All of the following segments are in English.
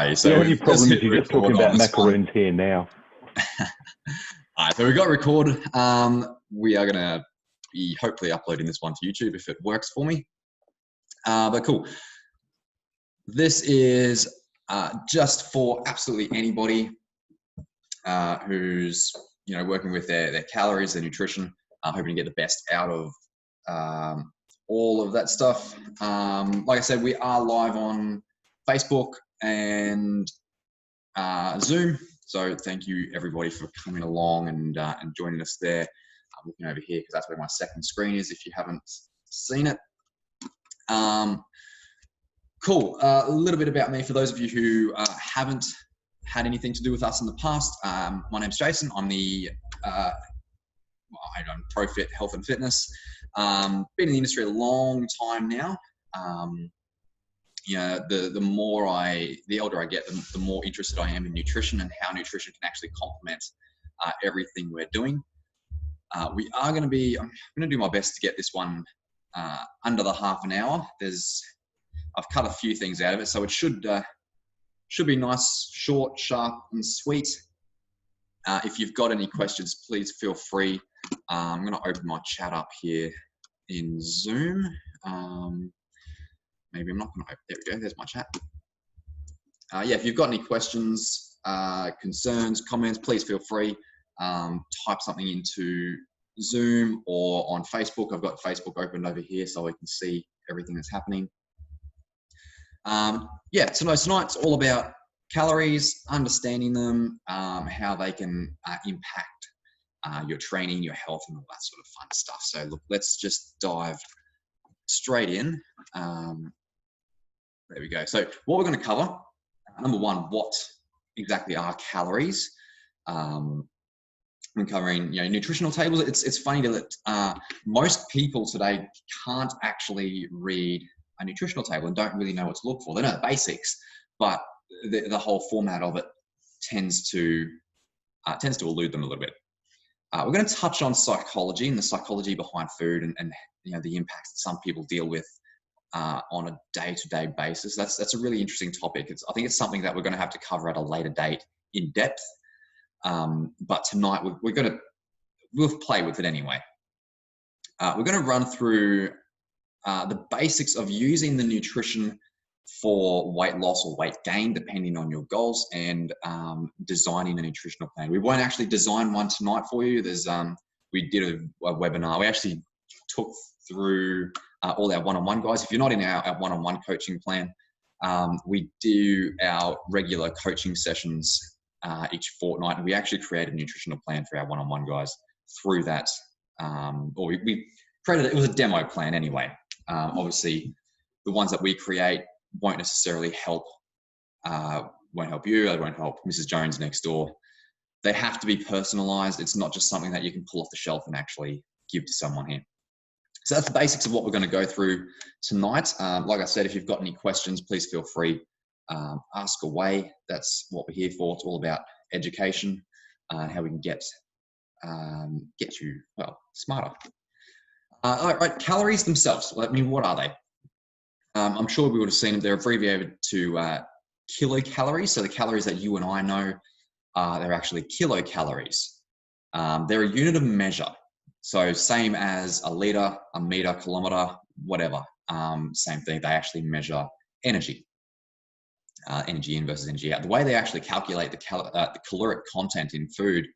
Okay, so The only let's problem is hit you're just record talking on about this one. macaroons here now. All right, so we got recorded. We are gonna be hopefully uploading this one to YouTube if it works for me. But cool. This is just for absolutely anybody who's working with their calories, their nutrition, hoping to get the best out of all of that stuff. Like I said, we are live on Facebook and Zoom. So thank you everybody for coming along and joining us there. I'm looking over here because that's where my second screen is if you haven't seen it. Cool. A little bit about me for those of you who haven't had anything to do with us in the past. My name's Jason. I'm the I'm ProFit Health and Fitness. Been in the industry a long time now. The older I get, the more interested I am in nutrition and how nutrition can actually complement everything we're doing. I'm going to do my best to get this one under the half an hour. I've cut a few things out of it, so it should be nice, short, sharp, and sweet. If you've got any questions, please feel free. I'm going to open my chat up here in Zoom. Maybe I'm not going to open. There we go. There's my chat. If you've got any questions, concerns, comments, please feel free. Type something into Zoom or on Facebook. I've got Facebook opened over here so I can see everything that's happening. Tonight's all about calories, understanding them, how they can impact your training, your health, and all that sort of fun stuff. So look, let's just dive straight in. There we go. So what we're going to cover, number one, what exactly are calories? When covering nutritional tables, it's funny that most people today can't actually read a nutritional table and don't really know what to look for. They know the basics, but the whole format of it tends to elude them a little bit. We're going to touch on psychology and the psychology behind food and the impacts that some people deal with on a day-to-day basis. That's a really interesting topic. I think it's something that we're going to have to cover at a later date in depth. But tonight we'll play with it anyway. We're going to run through the basics of using the nutrition for weight loss or weight gain, depending on your goals, and designing a nutritional plan. We won't actually design one tonight for you. We did a webinar. We actually took through all our one-on-one guys. If you're not in our one-on-one coaching plan, we do our regular coaching sessions each fortnight, and we actually created a nutritional plan for our one-on-one guys through that. We created it was a demo plan anyway. Obviously, the ones that we create won't necessarily help you. They won't help Mrs. Jones next door. They have to be personalized. It's not just something that you can pull off the shelf and actually give to someone here. So that's the basics of what we're going to go through tonight. Like I said, if you've got any questions, please feel free. Ask away. That's what we're here for. It's all about education and how we can get you smarter. All right, calories themselves. I mean, what are they? I'm sure we would have seen them. They're abbreviated to kilocalories. So the calories that you and I know, they're actually kilocalories. They're a unit of measure. So same as a liter, a meter, kilometer, whatever. Same thing. They actually measure energy. Energy in versus energy out. The way they actually calculate the caloric content in food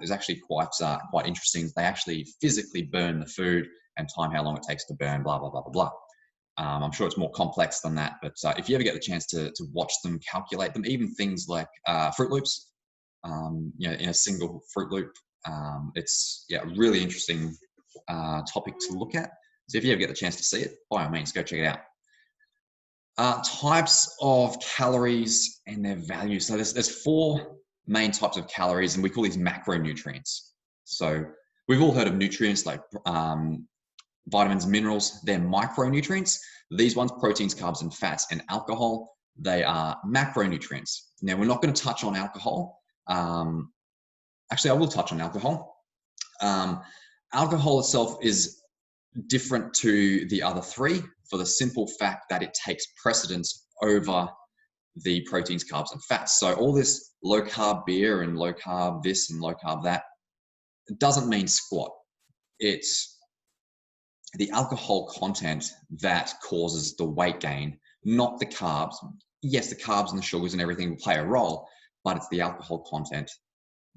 is actually quite interesting. They actually physically burn the food and time how long it takes to burn, blah, blah, blah, blah, blah. I'm sure it's more complex than that, but if you ever get the chance to watch them, calculate them, even things like Fruit Loops, in a single Fruit Loop, it's a really interesting topic to look at. So if you ever get the chance to see it, by all means, go check it out. Types of calories and their value. So there's four main types of calories, and we call these macronutrients. So we've all heard of nutrients like vitamins, minerals. They're micronutrients. These ones, proteins, carbs, and fats, and alcohol, they are macronutrients. Now, we're not going to touch on alcohol. Actually, I will touch on alcohol. Alcohol itself is different to the other three for the simple fact that it takes precedence over the proteins, carbs, and fats. So all this low carb beer and low carb this and low carb that doesn't mean squat. It's the alcohol content that causes the weight gain, not the carbs. Yes, the carbs and the sugars and everything will play a role, but it's the alcohol content.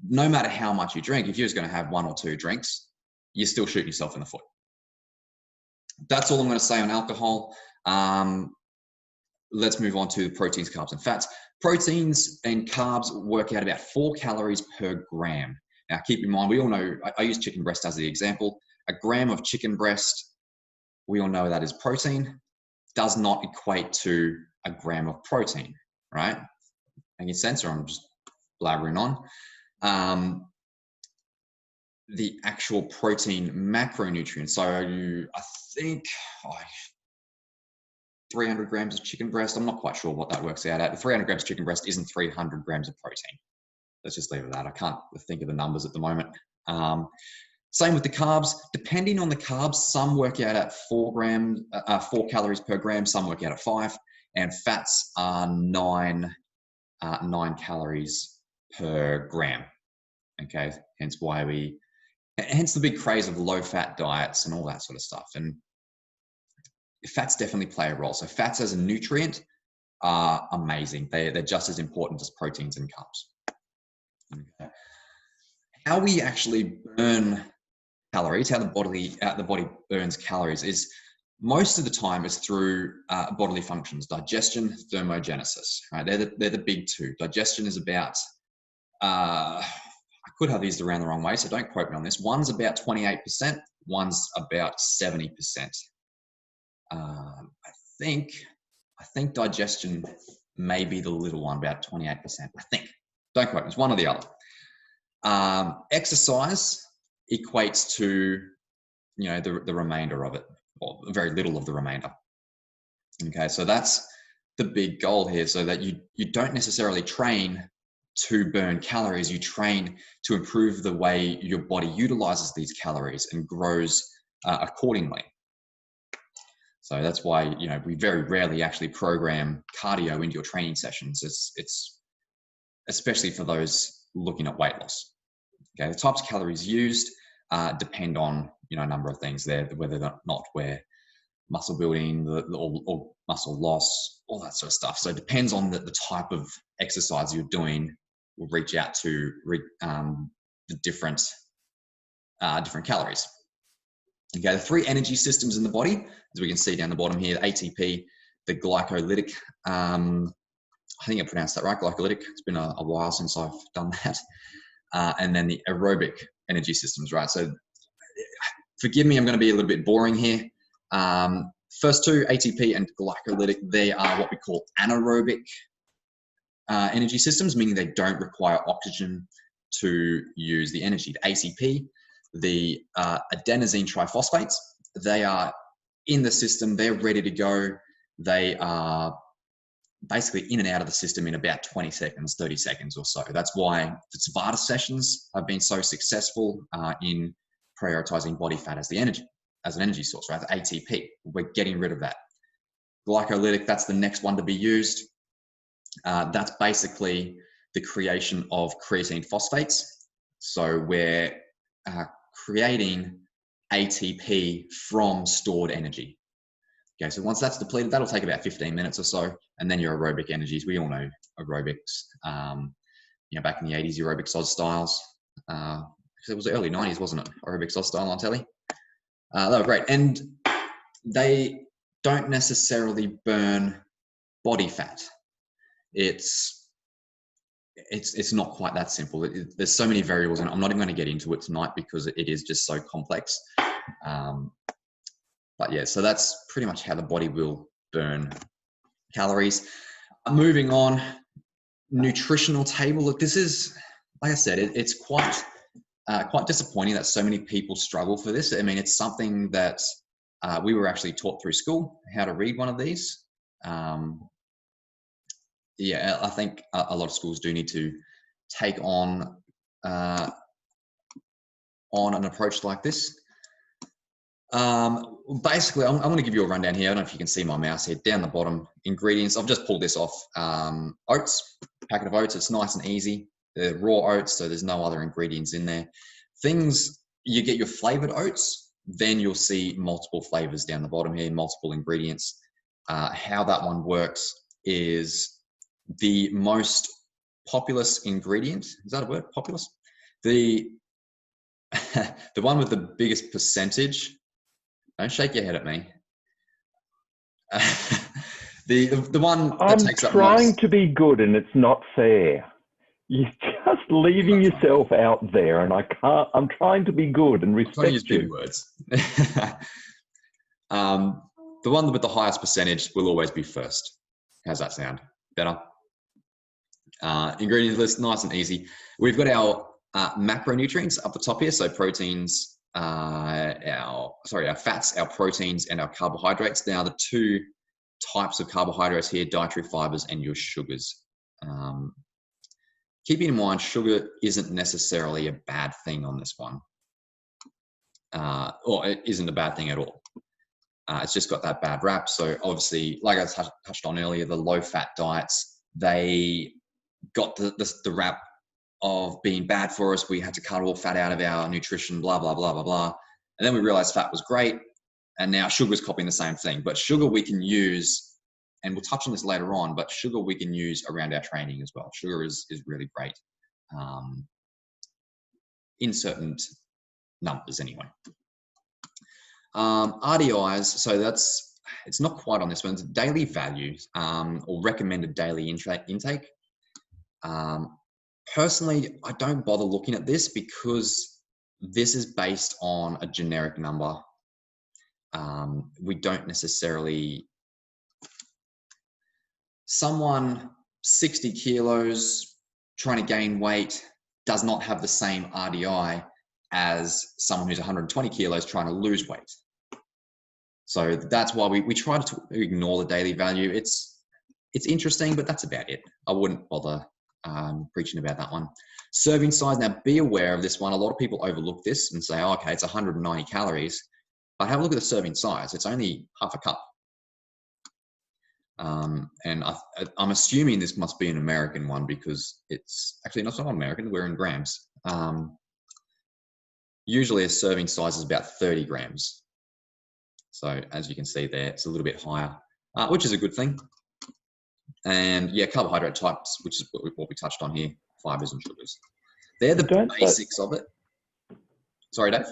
No matter how much you drink, if you're just going to have 1 or 2 drinks, you're still shooting yourself in the foot. That's all I'm going to say on alcohol. Let's move on to proteins, carbs, and fats. Proteins and carbs work out about 4 calories per gram. Now, keep in mind, we all know, I use chicken breast as the example. A gram of chicken breast, we all know that is protein, does not equate to a gram of protein, right? Making sense, or I'm just blabbering on. The actual protein macronutrients. So I think 300 grams of chicken breast. I'm not quite sure what that works out at. 300 grams of chicken breast isn't 300 grams of protein. Let's just leave it at that. I can't think of the numbers at the moment. Same with the carbs. Depending on the carbs, some work out at 4 calories per gram. Some work out at 5. And fats are 9 calories per gram. Okay, hence the big craze of low-fat diets and all that sort of stuff. And fats definitely play a role. So fats as a nutrient are amazing. They're just as important as proteins and carbs. Okay. How we actually burn calories, how the body burns calories is most of the time is through bodily functions: digestion, thermogenesis. Right? They're the big two. Digestion is about I could have these around the wrong way, so don't quote me on this. One's about 28%, one's about 70%. I think digestion may be the little one, about 28%. I think. Don't quote me. It's one or the other. Exercise equates to, the remainder of it, or very little of the remainder. Okay, so that's the big goal here, so that you don't necessarily train to burn calories. You train to improve the way your body utilizes these calories and grows accordingly. So that's why, we very rarely actually program cardio into your training sessions. It's especially for those looking at weight loss. Okay, the types of calories used depend on, a number of things there, whether or not we're muscle building or muscle loss, all that sort of stuff. So it depends on the type of exercise you're doing. Will reach out to the different calories. Okay, the 3 energy systems in the body, as we can see down the bottom here: the ATP, the glycolytic. I think I pronounced that right, glycolytic. It's been a while since I've done that. And then the aerobic energy systems, right? So forgive me, I'm going to be a little bit boring here. First 2, ATP and glycolytic, they are what we call anaerobic energy systems, meaning they don't require oxygen to use the energy. The ATP, the adenosine triphosphates, they are in the system, they're ready to go. They are basically in and out of the system in about 20 seconds, 30 seconds or so. That's why the Tabata sessions have been so successful in prioritizing body fat as an energy source, right? The ATP, we're getting rid of that. Glycolytic, that's the next one to be used. That's basically the creation of creatine phosphates. So we're creating ATP from stored energy. Okay, so once that's depleted, that'll take about 15 minutes or so, and then your aerobic energies. We all know aerobics. Back in the 80s, aerobics Oz styles. It was the early 90s, wasn't it? Aerobics Oz style on telly. They were great, and they don't necessarily burn body fat. It's not quite that simple. There's so many variables, and I'm not even going to get into it tonight because it is just so complex. But yeah, so that's pretty much how the body will burn calories. Moving on, nutritional table. Look, this is, like I said, it's quite disappointing that so many people struggle for this. I mean, it's something that we were actually taught through school, how to read one of these. Yeah, I think a lot of schools do need to take on an approach like this. Basically, I'm going to give you a rundown here. I don't know if you can see my mouse here. Down the bottom, ingredients. I've just pulled this off. Oats, packet of oats. It's nice and easy. They're raw oats, so there's no other ingredients in there. Things, you get your flavored oats, then you'll see multiple flavors down the bottom here, multiple ingredients. How that one works is the most populous ingredient. Is that a word? Populous? The one with the biggest percentage. Don't shake your head at me. The one that takes up most. I'm trying to be good, and it's not fair. You're just leaving yourself out there, and I can't. I'm trying to be good and respect you. Use big words. The one with the highest percentage will always be first. How's that sound? Better? Ingredient list, nice and easy. We've got our macronutrients up the top here, so proteins, our fats, our proteins, and our carbohydrates. Now, the two types of carbohydrates here, dietary fibers and your sugars. Keeping in mind, sugar isn't necessarily a bad thing on this one, or it isn't a bad thing at all. It's just got that bad rap. So obviously, like I touched on earlier, the low-fat diets, they got the rap of being bad for us. We had to cut all fat out of our nutrition, blah, blah, blah, blah, blah. And then we realized fat was great. And now sugar's copying the same thing. But sugar we can use, and we'll touch on this later on, but sugar we can use around our training as well. Sugar is really great in certain numbers anyway. RDIs, so it's not quite on this one. It's daily values or recommended daily intake. Personally, I don't bother looking at this because this is based on a generic number. We don't necessarily, someone 60 kilos trying to gain weight does not have the same RDI as someone who's 120 kilos trying to lose weight. So that's why we try to ignore the daily value. It's interesting, but that's about it. I wouldn't bother preaching about that one. Serving size. Now, be aware of this one. A lot of people overlook this and say, oh, okay, it's 190 calories. But have a look at the serving size. It's only half a cup. And I'm assuming this must be an American one because it's actually not American. We're in grams. Usually a serving size is about 30 grams. So as you can see there, it's a little bit higher, which is a good thing. And yeah, carbohydrate types, which is what we touched on here, fibers and sugars. They're the basics of it. Sorry, Dave?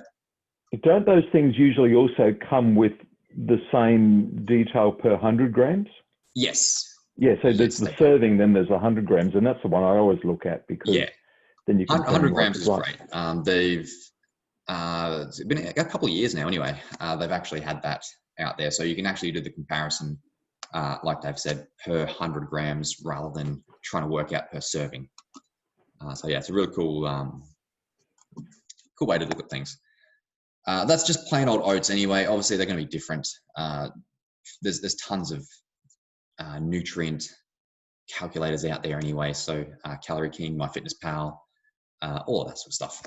Don't those things usually also come with the same detail per 100 grams? Yes. Yeah, so there's the serving, then there's 100 grams, and that's the one I always look at because then you can 100 grams is great. They've it's been a couple of years now anyway. They've actually had that out there, so you can actually do the comparison, like Dave said, per 100 grams rather than trying to work out per serving. So yeah, it's a really cool way to look at things. That's just plain old oats anyway. Obviously, they're going to be different. There's tons of nutrient calculators out there anyway. So Calorie King, MyFitnessPal, all of that sort of stuff.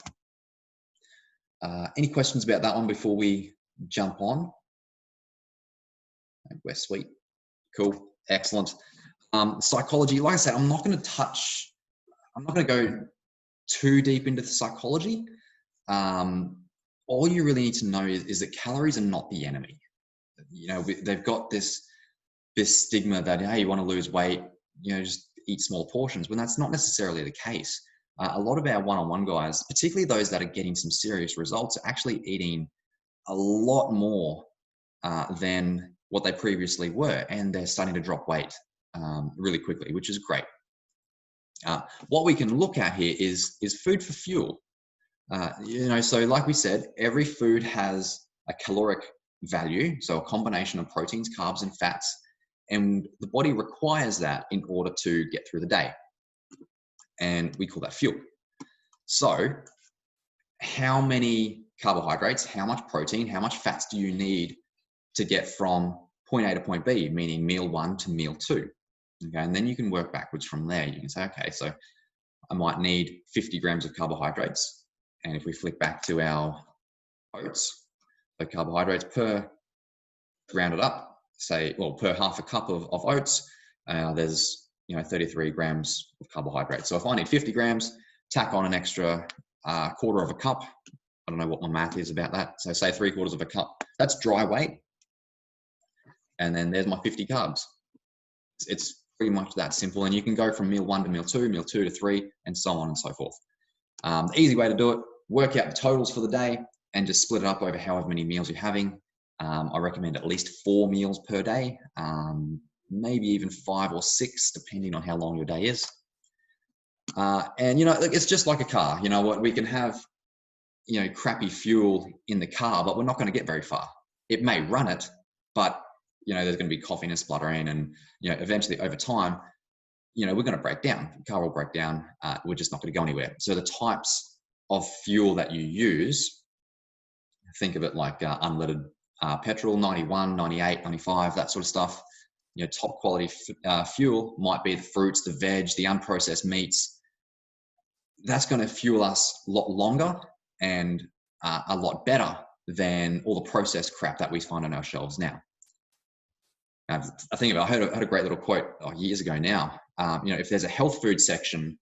Any questions about that one before we jump on? We're sweet. Cool. Excellent. Psychology, like I said, I'm not going to go too deep into the psychology. All you really need to know is that calories are not the enemy. You know, they've got this stigma that, hey, you want to lose weight, just eat small portions, when that's not necessarily the case. A lot of our one-on-one guys, particularly those that are getting some serious results, are actually eating a lot more than what they previously were, and they're starting to drop weight really quickly, which is great. What we can look at here is food for fuel. So like we said, every food has a caloric value, so a combination of proteins, carbs, and fats, and the body requires that in order to get through the day. And we call that fuel. So how many carbohydrates, how much protein, how much fats do you need to get from point A to point B, meaning meal 1 to meal 2? Okay, and then you can work backwards from there. You can say, okay, so I might need 50 grams of carbohydrates. And if we flick back to our oats, So carbohydrates per, rounded up, say, well, per half a cup of oats, there's 33 grams of carbohydrates. So if I need 50 grams, tack on an extra quarter of a cup. I don't know what my math is about that. So say 3/4 of a cup. That's dry weight. And then there's my 50 carbs. It's pretty much that simple. And you can go from meal 1 to meal 2, meal 2 to 3, and so on and so forth. The easy way to do it, work out the totals for the day and just split it up over however many meals you're having. I recommend at least 4 meals per day, maybe even 5 or 6, depending on how long your day is. And, it's just like a car. You know what? We can have, crappy fuel in the car, but we're not going to get very far. It may run it, but, there's going to be coughing and spluttering. And, eventually over time, we're going to break down. The car will break down. We're just not going to go anywhere. So the types of fuel that you use, think of it like unleaded petrol, 91, 98, 95, that sort of stuff. Top quality fuel might be the fruits, the veg, the unprocessed meats. That's going to fuel us a lot longer and a lot better than all the processed crap that we find on our shelves now. I think I heard a great little quote years ago now. If there's a health food section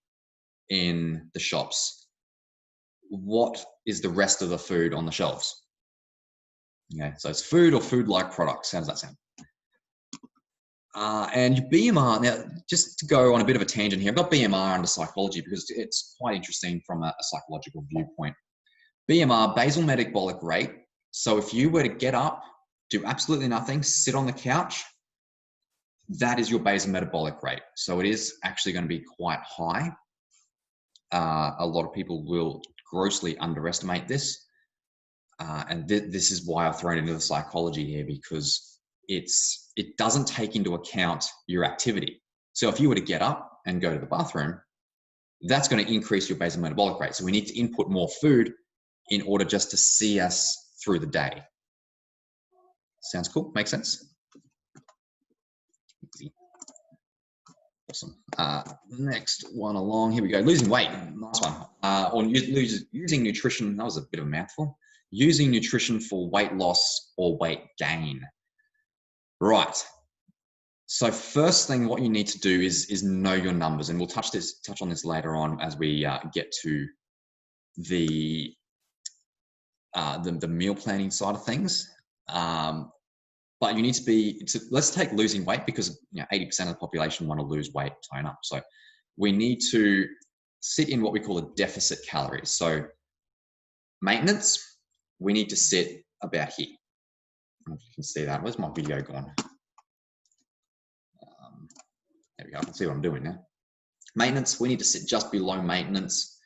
in the shops, what is the rest of the food on the shelves? Okay, so it's food or food-like products. How does that sound? And your BMR, now just to go on a bit of a tangent here, I've got BMR under psychology because it's quite interesting from a psychological viewpoint. BMR, basal metabolic rate. So if you were to get up, do absolutely nothing, sit on the couch, that is your basal metabolic rate. So it is actually going to be quite high. A lot of people will grossly underestimate this. And this is why I've thrown into the psychology here, because it doesn't take into account your activity. So if you were to get up and go to the bathroom, that's going to increase your basal metabolic rate. So we need to input more food in order just to see us through the day. Sounds cool? Makes sense? Awesome. Next one along. Here we go. Losing weight. Nice one. Or using nutrition. That was a bit of a mouthful. Using nutrition for weight loss or weight gain. Right. So first thing, what you need to do is know your numbers, and we'll touch on this later on as we get to the meal planning side of things. But you need to let's take losing weight, because 80% of the population want to lose weight, tone up. So we need to sit in what we call a deficit calories. So maintenance, we need to sit about here. I don't know if you can see that. Where's my video gone? There we go. I can see what I'm doing now. Maintenance, we need to sit just below maintenance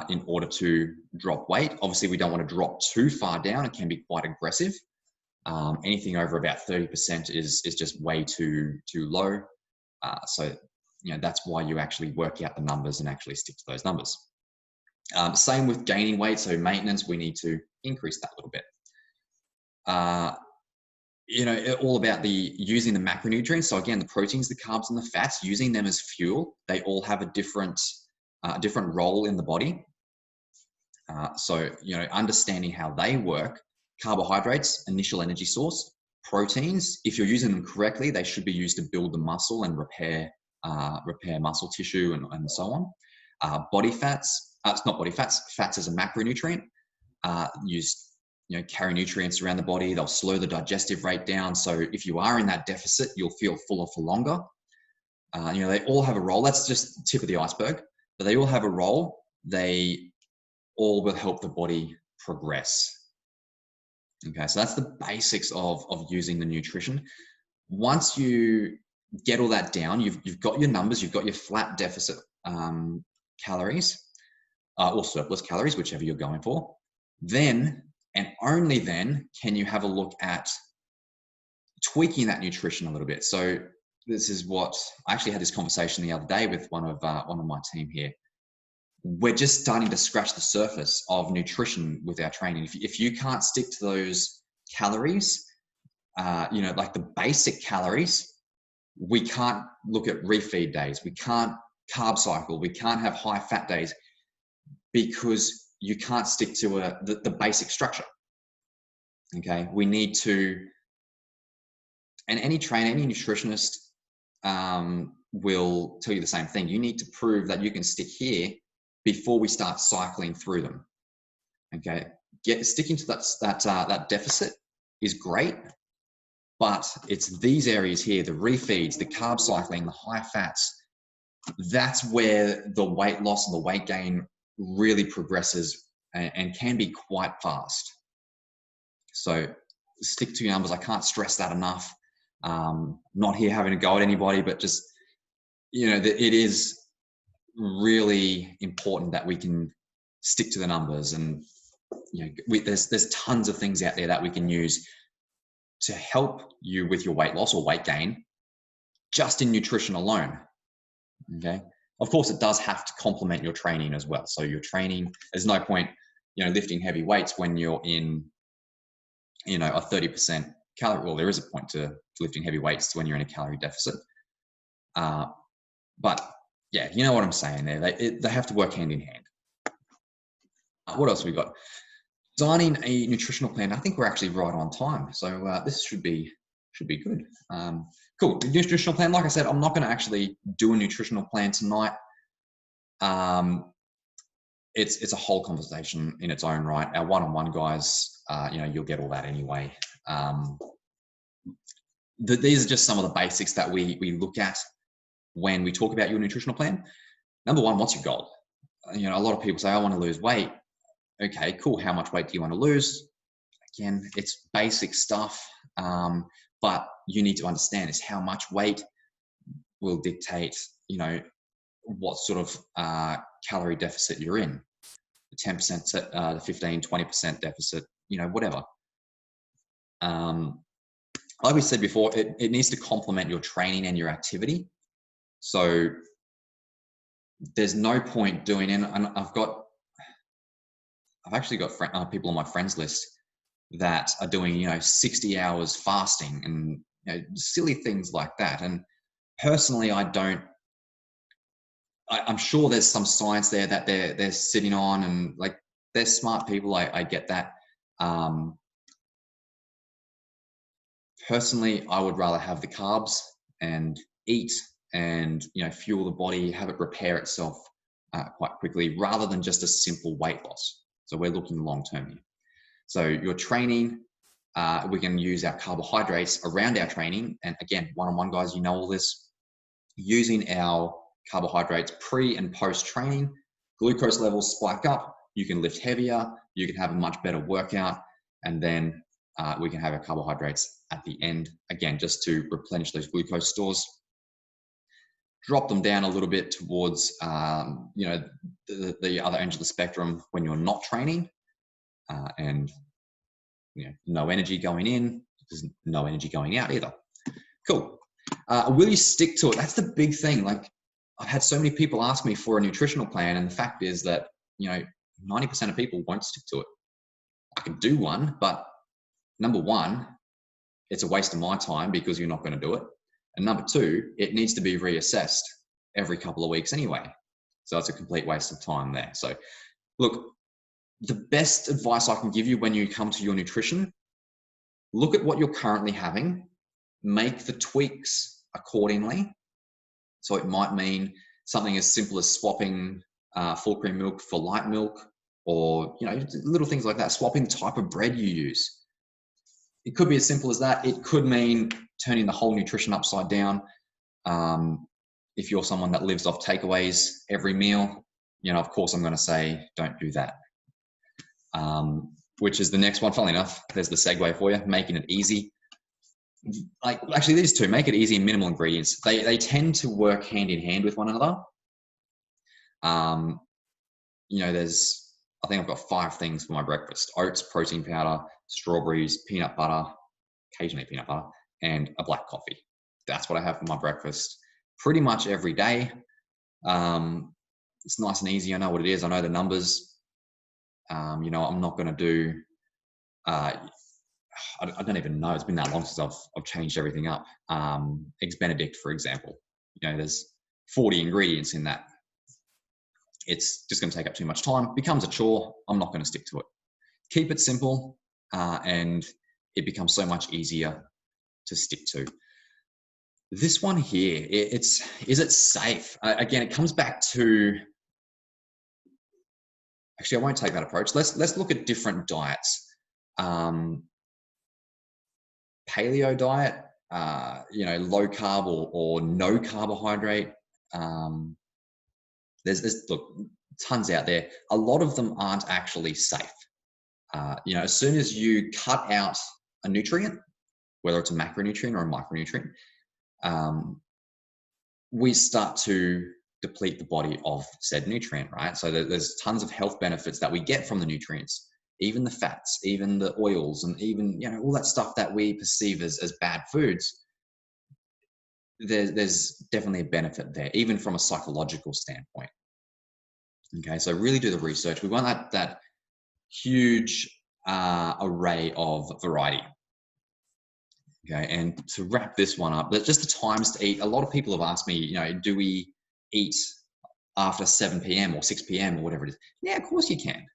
in order to drop weight. Obviously, we don't want to drop too far down. It can be quite aggressive. Anything over about 30% is just way too low. So that's why you actually work out the numbers and actually stick to those numbers. Same with gaining weight. So maintenance, we need to increase that a little bit. All about using the macronutrients. So again, the proteins, the carbs, and the fats, using them as fuel. They all have a different role in the body. So understanding how they work. Carbohydrates, initial energy source. Proteins, if you're using them correctly, they should be used to build the muscle and repair muscle tissue and so on. Body fats, it's not body fats. Fats as a macronutrient. Carry nutrients around the body. They'll slow the digestive rate down. So if you are in that deficit, you'll feel fuller for longer. They all have a role. That's just the tip of the iceberg, but they all have a role. They all will help the body progress. Okay, so that's the basics of using the nutrition. Once you get all that down, you've got your numbers, you've got your flat deficit calories or surplus calories, whichever you're going for. Then, and only then, can you have a look at tweaking that nutrition a little bit. So this is what I actually had this conversation the other day with one of my team here. We're just starting to scratch the surface of nutrition with our training. If you can't stick to those calories, like the basic calories, we can't look at refeed days. We can't carb cycle. We can't have high fat days because you can't stick to the basic structure. Okay, we need to, and any trainer, any nutritionist will tell you the same thing. You need to prove that you can stick here before we start cycling through them. Okay, sticking to that deficit is great, but it's these areas here, the refeeds, the carb cycling, the high fats. That's where the weight loss and the weight gain really progresses and can be quite fast. So stick to your numbers. I can't stress that enough. Not here having a go at anybody, but just, it is really important that we can stick to the numbers. And there's tons of things out there that we can use to help you with your weight loss or weight gain just in nutrition alone. Okay, of course it does have to complement your training as well. So your training, there's no point lifting heavy weights when you're in a 30% calorie. Well, there is a point to lifting heavy weights when you're in a calorie deficit, but yeah, you know what I'm saying there. They have to work hand in hand. What else we got? Designing a nutritional plan. I think we're actually right on time, so this should be good. Cool. The nutritional plan, like I said, I'm not going to actually do a nutritional plan tonight. It's a whole conversation in its own right. Our one-on-one guys, you'll get all that anyway. These are just some of the basics that we look at when we talk about your nutritional plan. Number one, what's your goal? A lot of people say, I want to lose weight. Okay, cool. How much weight do you want to lose? Again, it's basic stuff, but you need to understand is how much weight will dictate, what sort of calorie deficit you're in. The 10%, the 15, 20% deficit, whatever. Like we said before, it needs to complement your training and your activity. So there's no point doing, and I've actually got people on my friends list that are doing, 60 hours fasting and, silly things like that. And personally, I'm sure there's some science there that they're sitting on, and like, they're smart people. I get that. Personally, I would rather have the carbs and eat and, fuel the body, have it repair itself quite quickly, rather than just a simple weight loss. So we're looking long-term here. So your training, we can use our carbohydrates around our training. And again, one-on-one guys, all this, using our carbohydrates pre and post training, glucose levels spike up, you can lift heavier, you can have a much better workout, and then we can have our carbohydrates at the end, again, just to replenish those glucose stores. Drop them down a little bit towards, the other end of the spectrum when you're not training, and no energy going in, there's no energy going out either. Cool. Will you stick to it? That's the big thing. Like, I've had so many people ask me for a nutritional plan, and the fact is that 90% of people won't stick to it. I can do one, but number one, it's a waste of my time because you're not going to do it. And number two, it needs to be reassessed every couple of weeks anyway. So it's a complete waste of time there. So look, the best advice I can give you when you come to your nutrition, look at what you're currently having, make the tweaks accordingly. So it might mean something as simple as swapping full cream milk for light milk, or little things like that, swapping the type of bread you use. It could be as simple as that. It could mean turning the whole nutrition upside down. If you're someone that lives off takeaways every meal, of course I'm going to say don't do that. Which is the next one. Funnily enough, there's the segue for you, making it easy. Like, actually, these two, make it easy and minimal ingredients. They tend to work hand in hand with one another. I think I've got 5 things for my breakfast: oats, protein powder, strawberries, peanut butter, occasionally peanut butter, and a black coffee. That's what I have for my breakfast pretty much every day. It's nice and easy. I know what it is. I know the numbers. I'm not going to do, I don't even know. It's been that long since I've changed everything up. Eggs Benedict, for example, there's 40 ingredients in that. It's just going to take up too much time. Becomes a chore. I'm not going to stick to it. Keep it simple. and it becomes so much easier to stick to. This one here, is it safe? Again, it comes back to, actually, I won't take that approach. Let's look at different diets. Paleo diet, low carb or no carbohydrate. There's look, tons out there. A lot of them aren't actually safe. As soon as you cut out a nutrient, whether it's a macronutrient or a micronutrient, we start to deplete the body of said nutrient, right? So there's tons of health benefits that we get from the nutrients, even the fats, even the oils, and even, all that stuff that we perceive as bad foods. There's definitely a benefit there, even from a psychological standpoint. Okay, so really do the research. We want that huge array of variety. Okay, and to wrap this one up, just the times to eat. A lot of people have asked me, do we eat after 7 p.m. or 6 p.m. or whatever it is? Yeah, of course you can.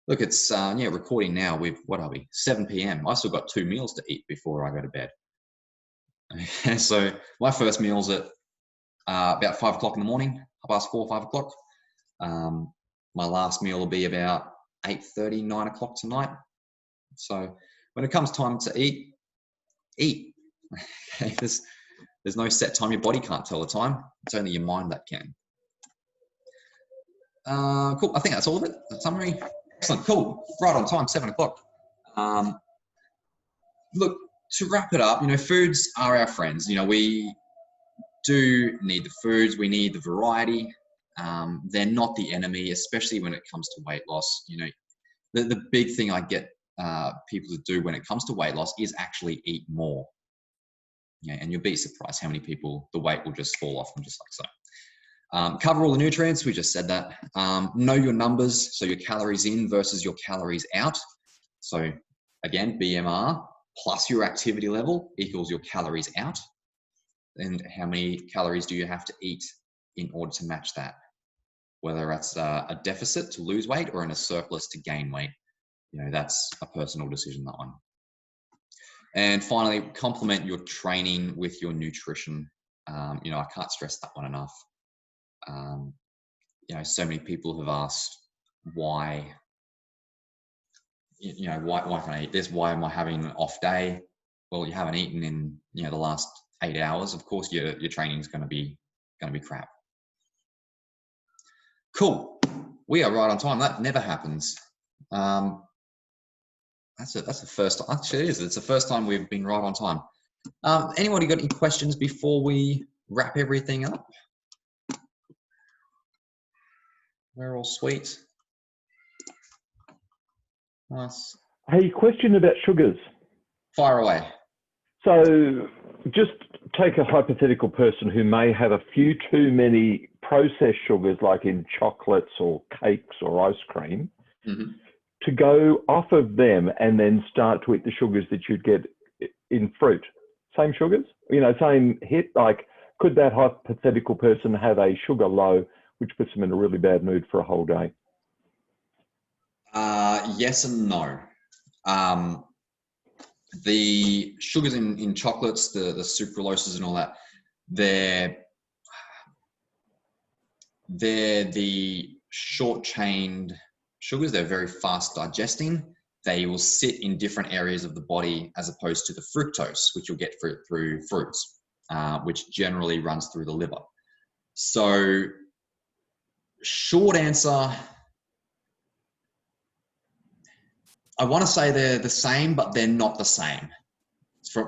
Look, it's recording now with, what are we, 7 p.m. I've still got 2 meals to eat before I go to bed. Okay, so my first meal's at about 5 o'clock in the morning, 4:30, 5 o'clock. My last meal will be about 8:30, 9 o'clock tonight. So when it comes time to eat. Okay, there's no set time. Your body can't tell the time. It's only your mind that can. Cool. I think that's all of it. The summary. Excellent. Cool. Right on time. 7 o'clock. Look, to wrap it up, foods are our friends. We do need the foods. We need the variety. They're not the enemy, especially when it comes to weight loss. The big thing I get people to do when it comes to weight loss is actually eat more. Yeah, and you'll be surprised how many people the weight will just fall off them just like so. Cover all the nutrients. We just said that. Know your numbers, so your calories in versus your calories out. So again, BMR plus your activity level equals your calories out. And how many calories do you have to eat in order to match that? Whether that's a deficit to lose weight or in a surplus to gain weight. That's a personal decision, that one. And finally, complement your training with your nutrition. I can't stress that one enough. So many people have asked why can I eat this? Why am I having an off day? Well, you haven't eaten in, the last 8 hours. Of course, your training is going to be crap. Cool. We are right on time. That never happens. That's the first time. Actually, it is. It's the first time we've been right on time. Anybody got any questions before we wrap everything up? We're all sweet. Nice. Hey, question about sugars. Fire away. So just take a hypothetical person who may have a few too many processed sugars, like in chocolates or cakes or ice cream. Mm-hmm. To go off of them and then start to eat the sugars that you'd get in fruit. Same sugars, same hit. Like, could that hypothetical person have a sugar low, which puts them in a really bad mood for a whole day? Yes and no. The sugars in chocolates, the sucraloses and all that, they're the short-chained sugars. They're very fast digesting. They will sit in different areas of the body as opposed to the fructose, which you'll get through fruits, which generally runs through the liver. So, short answer, I want to say they're the same, but they're not the same.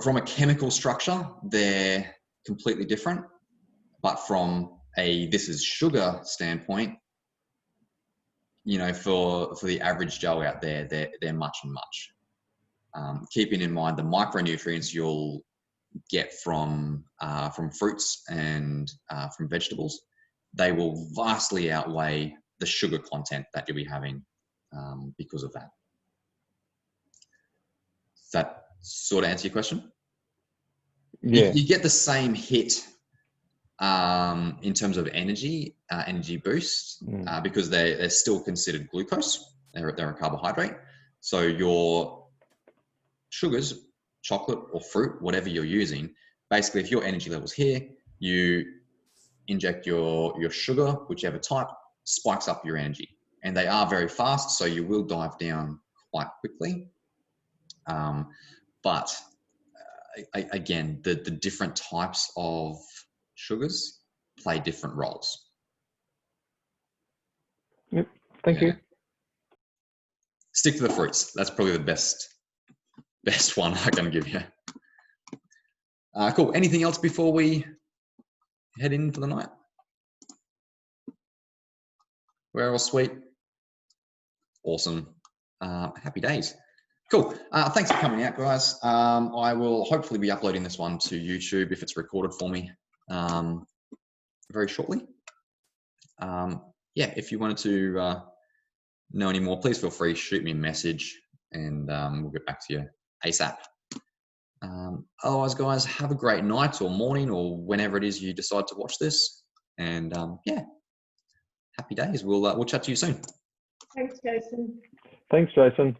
From a chemical structure, they're completely different. But from a this is sugar standpoint, for the average Joe out there, they're much and much. Keeping in mind the micronutrients you'll get from fruits and from vegetables, they will vastly outweigh the sugar content that you'll be having because of that. Does that sort of answer your question? Yeah. You get the same hit in terms of energy boost, because they're still considered glucose. They're a carbohydrate. So your sugars, chocolate or fruit, whatever you're using, basically if your energy level's here, you inject your sugar, whichever type, spikes up your energy. And they are very fast, so you will dive down quite quickly. But again, the different types of sugars play different roles. Yep. Thank you. Stick to the fruits. That's probably the best one I can give you. Cool. Anything else before we head in for the night? We're all sweet. Awesome. Happy days. Cool. Thanks for coming out, guys. I will hopefully be uploading this one to YouTube if it's recorded for me very shortly. Yeah, if you wanted to know any more, please feel free to shoot me a message and we'll get back to you ASAP. Otherwise, guys, have a great night or morning or whenever it is you decide to watch this. And yeah, happy days. We'll chat to you soon. Thanks, Jason. Thanks, Jason.